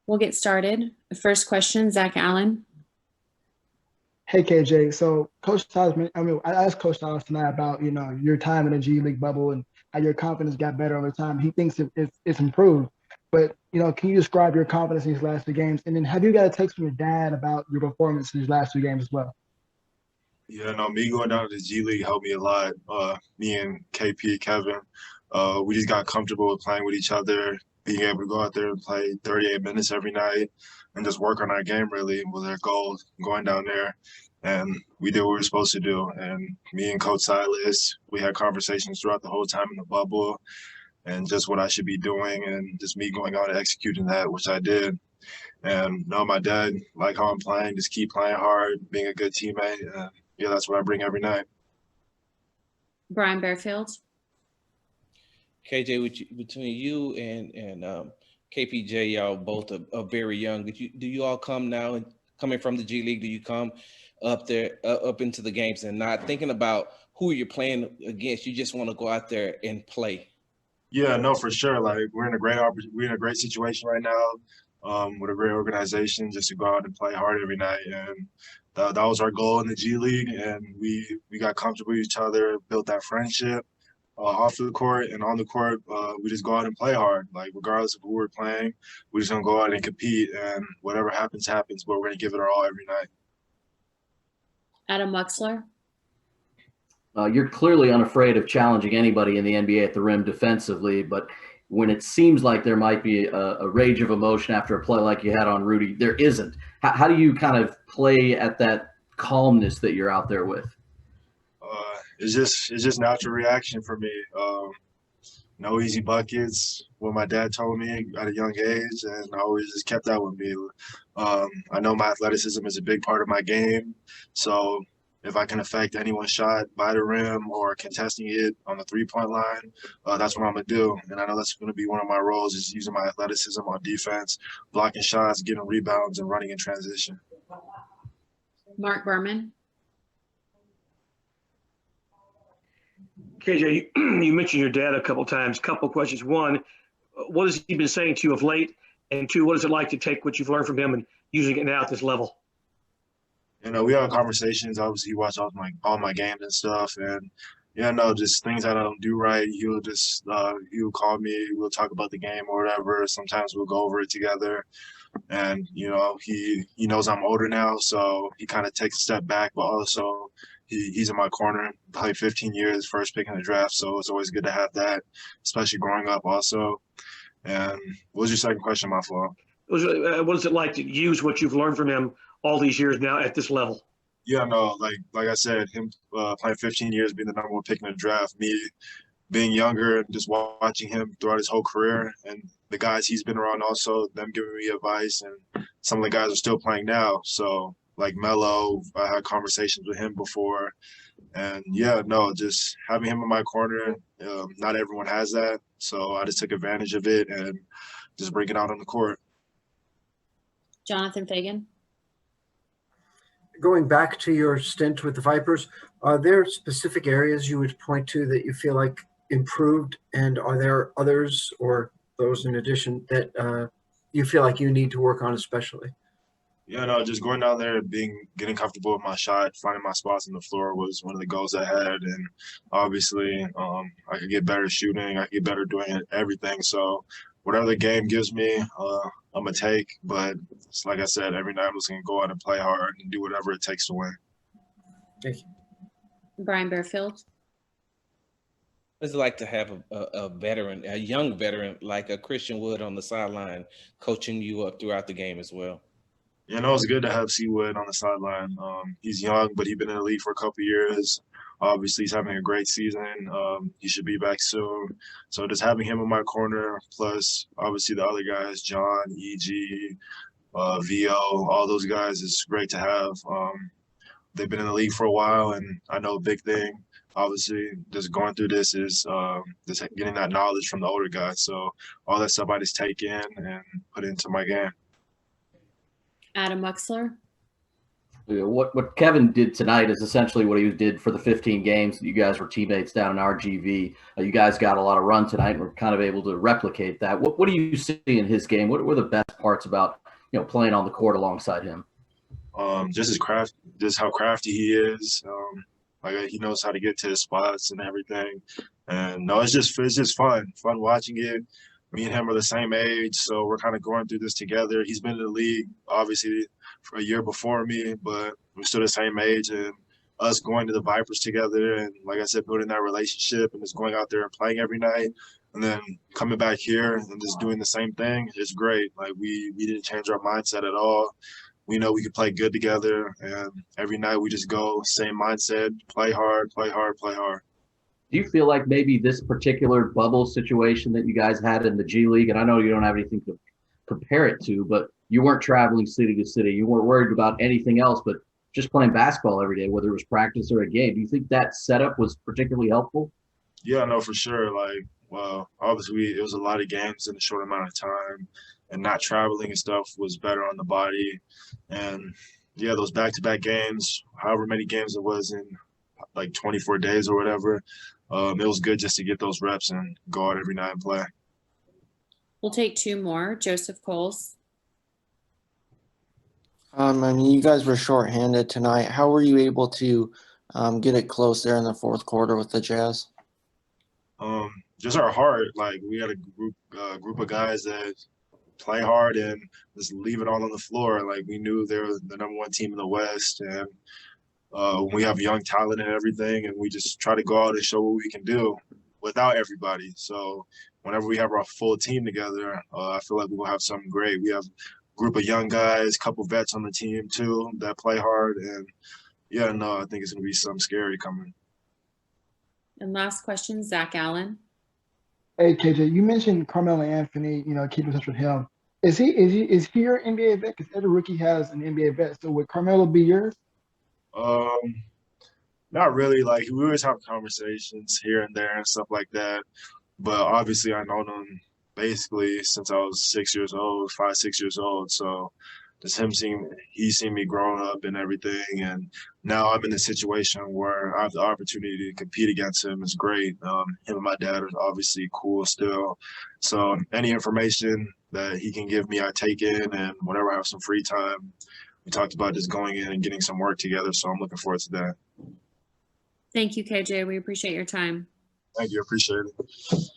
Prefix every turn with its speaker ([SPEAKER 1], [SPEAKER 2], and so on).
[SPEAKER 1] We'll get started. First question, Zach Allen.
[SPEAKER 2] Hey KJ, so Coach Styles, I asked Coach Styles tonight about your time in the G League bubble and how your confidence got better over time. He thinks it's improved, but can you describe your confidence in these last two games? And then have you got a text from your dad about your performance in these last two games as well?
[SPEAKER 3] Yeah, no, me going down to the G League helped me a lot. Me and KP, Kevin, we just got comfortable with playing with each other, being able to go out there and play 38 minutes every night and just work on our game really was our goal going down there. And we did what we were supposed to do. And me and Coach Silas, we had conversations throughout the whole time in the bubble and just what I should be doing and just me going out and executing that, which I did. And no, my dad, like how I'm playing, just keep playing hard, being a good teammate. And yeah, that's what I bring every night.
[SPEAKER 1] Brian Bearfield.
[SPEAKER 4] KJ, between you and KPJ, y'all both are very young. Do you all come now and coming from the G League? Do you come up there up into the games and not thinking about who you're playing against? You just want to go out there and play.
[SPEAKER 3] Yeah, no, for sure. Like we're in a great situation right now, with a great organization, just to go out and play hard every night. And that was our goal in the G League, and we got comfortable with each other, built that friendship. Off the court and on the court, we just go out and play hard. Like regardless of who we're playing, we're just gonna go out and compete, and whatever happens, happens. But we're gonna give it our all every night.
[SPEAKER 1] Adam Wexler.
[SPEAKER 5] You're clearly unafraid of challenging anybody in the NBA at the rim defensively, but when it seems like there might be a rage of emotion after a play like you had on Rudy, there isn't. How do you kind of play at that calmness that you're out there with?
[SPEAKER 3] It's just natural reaction for me. No easy buckets. What my dad told me at a young age, and I always just kept that with me. I know my athleticism is a big part of my game, so if I can affect anyone's shot by the rim or contesting it on the three-point line, that's what I'm gonna do. And I know that's gonna be one of my roles is using my athleticism on defense, blocking shots, getting rebounds, and running in transition.
[SPEAKER 1] Mark Berman.
[SPEAKER 6] KJ, you mentioned your dad a couple times. Couple questions. One, what has he been saying to you of late? And two, what is it like to take what you've learned from him and using it now at this level?
[SPEAKER 3] We have conversations. Obviously, he watches all my games and stuff, and yeah, no, just things that I don't do right. He'll call me. We'll talk about the game or whatever. Sometimes we'll go over it together. And he knows I'm older now, so he kind of takes a step back, but also he's in my corner. Played 15 years, first pick in the draft, so it's always good to have that, especially growing up also. And what was your second question, my fault?
[SPEAKER 6] What is it like to use what you've learned from him all these years now at this level?
[SPEAKER 3] Yeah, no, like I said, him playing 15 years, being the number one pick in the draft, me being younger and just watching him throughout his whole career, and the guys he's been around also, them giving me advice, and some of the guys are still playing now. So like Melo, I had conversations with him before, and yeah, no, just having him in my corner, not everyone has that, so I just took advantage of it and just bring it out on the court.
[SPEAKER 1] Jonathan Fagan.
[SPEAKER 7] Going back to your stint with the Vipers, are there specific areas you would point to that you feel like improved, and are there others or those in addition that you feel like you need to work on especially?
[SPEAKER 3] Yeah, no, just going down there, getting comfortable with my shot, finding my spots on the floor was one of the goals I had, and obviously, I could get better shooting, I could get better doing everything. So, whatever the game gives me, I'm gonna take. But it's like I said, every night I'm just gonna go out and play hard and do whatever it takes to win.
[SPEAKER 7] Thank you.
[SPEAKER 1] Brian Bearfield.
[SPEAKER 4] It's like to have a veteran, a young veteran like a Christian Wood on the sideline, coaching you up throughout the game as well.
[SPEAKER 3] You know, it's good to have Seawood on the sideline. He's young, but he's been in the league for a couple years. Obviously, he's having a great season. He should be back soon. So just having him in my corner, plus obviously the other guys, John, EG, VO, all those guys, is great to have. They've been in the league for a while, and I know a big thing. Obviously, just going through this is just getting that knowledge from the older guys. So all that stuff I just take in and put into my game.
[SPEAKER 1] Adam Wexler.
[SPEAKER 5] What Kevin did tonight is essentially what he did for the 15 games. You guys were teammates down in RGV. You guys got a lot of run tonight and were kind of able to replicate that. What do you see in his game? What were the best parts about playing on the court alongside him?
[SPEAKER 3] Just how crafty he is. Like he knows how to get to his spots and everything. And no, it's just fun watching it. Me and him are the same age, so we're kind of going through this together. He's been in the league, obviously, for a year before me, but we're still the same age. And us going to the Vipers together and, like I said, building that relationship and just going out there and playing every night and then coming back here and just doing the same thing, it's great. Like we didn't change our mindset at all. We know we could play good together, and every night we just go, same mindset, play hard, play hard, play hard.
[SPEAKER 5] Do you feel like maybe this particular bubble situation that you guys had in the G League, and I know you don't have anything to compare it to, but you weren't traveling city to city. You weren't worried about anything else but just playing basketball every day, whether it was practice or a game. Do you think that setup was particularly helpful?
[SPEAKER 3] Yeah, no, for sure. Like, well, obviously it was a lot of games in a short amount of time, and not traveling and stuff was better on the body. And, yeah, those back-to-back games, however many games it was in like 24 days or whatever, it was good just to get those reps and go out every night and play.
[SPEAKER 1] We'll take two more. Joseph Coles.
[SPEAKER 8] I mean, you guys were shorthanded tonight. How were you able to get it close there in the fourth quarter with the Jazz?
[SPEAKER 3] Just our heart. Like we had a group of guys that play hard and just leave it all on the floor. Like we knew they were the number one team in the West, and we have young talent and everything, and we just try to go out and show what we can do without everybody. So whenever we have our full team together, I feel like we'll have something great. We have a group of young guys, a couple vets on the team too that play hard, and yeah, no, I think it's gonna be something scary coming.
[SPEAKER 1] And last question, Zach Allen.
[SPEAKER 2] Hey KJ, you mentioned Carmelo Anthony, keep in touch with him. Is he your NBA vet? Because every rookie has an NBA vet. So would Carmelo be yours?
[SPEAKER 3] Not really. Like we always have conversations here and there and stuff like that. But obviously I known him basically since I was 6 years old, 5, 6 years old. So just he's seen me growing up and everything. And now I'm in a situation where I have the opportunity to compete against him. It's great. Him and my dad are obviously cool still. So any information that he can give me, I take in, and whenever I have some free time, we talked about just going in and getting some work together. So I'm looking forward to that.
[SPEAKER 1] Thank you, KJ. We appreciate your time.
[SPEAKER 3] Thank you. Appreciate it.